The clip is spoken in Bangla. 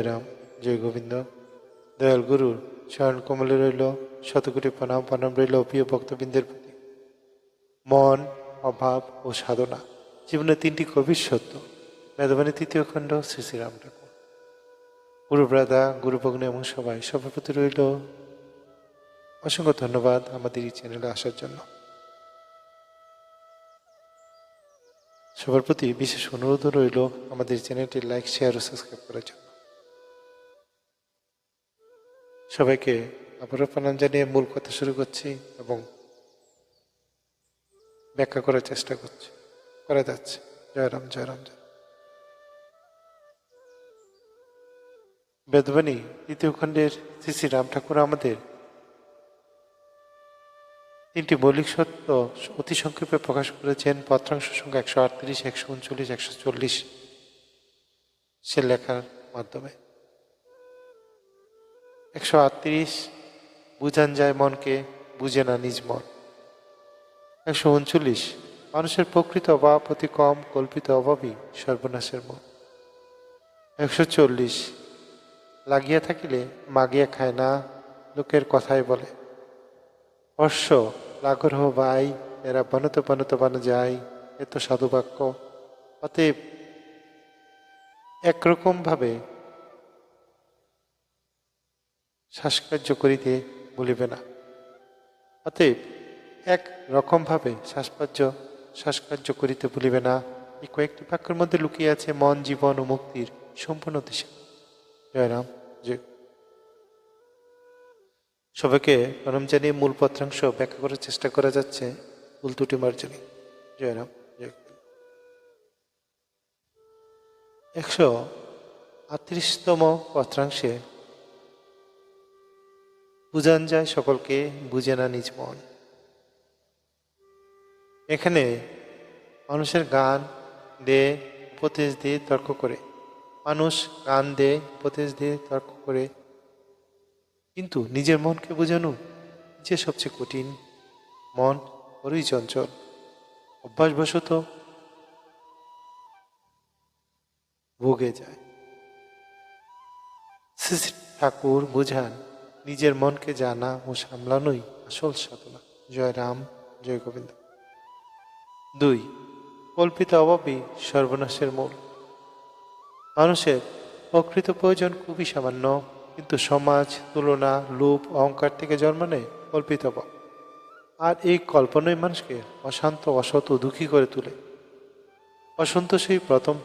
রাম, জয় গোবিন্দ। দয়াল গুরুর চরণ কমলে রইল শতকোটি প্রণাম। প্রণাম রইল প্রিয় ভক্তবৃন্দের প্রতি। মন, অভাব ও সাধনা জীবনের তিনটি গভীর সত্য। বেদবাণী তৃতীয় খণ্ড, শ্রী শ্রীরাম ঠাকুর। গুরুব্রাদা, গুরুভগ্নী এবং সবার প্রতি রইল অসংখ্য ধন্যবাদ আমাদের এই চ্যানেলে আসার জন্য। সবার প্রতি বিশেষ অনুরোধ রইল আমাদের চ্যানেলটি লাইক, শেয়ার ও সাবস্ক্রাইব করার জন্য। সবাইকে আবারও প্রণাম জানিয়ে মূল কথা শুরু করছি এবং ব্যাখ্যা করার চেষ্টা করা যাচ্ছে। জয় রাম, জয় রাম, জয়। বেদবাণী তৃতীয় খণ্ডের শ্রী শ্রী রাম ঠাকুর আমাদের তিনটি মৌলিক সত্য অতি সংক্ষেপে প্রকাশ করেছেন পত্রাংশ সংখ্যা 138, 139, 140 সে লেখার মাধ্যমে। 138 বুঝান যায় মনকে, বুঝে না নিজ মন। 139 মানুষের প্রকৃত অভাব অতি কম, কল্পিত অভাবই সর্বনাশের মন। 140 লাগিয়া থাকিলে মাগিয়া খায় না, লোকের কথাই বলে। অর্শ লাঘর ভাই, এরা বনত বান যায়, এ তো সাধুবাক্য। অতএব একরকম ভাবে শ্বাসকার্য করিতে বলিবে না। অতএব এক রকম ভাবে শ্বাসকার্য করিতে বলিবে না। এই কয়েকটি বাক্যের মধ্যে লুকিয়ে আছে মন, জীবন ও মুক্তির সম্পূর্ণ দিশা। জয় রাম, জয়। সবাইকে প্রণাম জানিয়ে মূল পত্রাংশ ব্যাখ্যা করার চেষ্টা করা যাচ্ছে ভুল ত্রুটি মার্জনী। জয় রাম, জয়। 138তম পত্রাংশে বুঝান যায় সকলকে, বুঝে না নিজ মন। এখানে মানুষের গান দেয়, উপদেশ দিয়ে তর্ক করে। মানুষ গান দেয়, উপদেশ দিয়ে তর্ক করে, কিন্তু নিজের মনকে বোঝানো যে সবচেয়ে কঠিন। মন বড়ই চঞ্চল, অভ্যাসবশত ভোগে যায়। শ্রী ঠাকুর বোঝান নিজের মনকে জানা ও সামলানোই আসল সাধনা। জয় রাম, জয় গোবিন্দ। 2 কল্পিত অভাবই সর্বনাশের মূল। মানুষের প্রকৃত প্রয়োজন খুবই সামান্য, কিন্তু সমাজ, তুলনা, লোভ, অহংকার থেকে জন্ম নেয় কল্পিত অভাব। আর এই কল্পনাই মানুষকে অশান্ত, অসৎ ও দুঃখী করে তোলে। অসন্তোষই প্রথম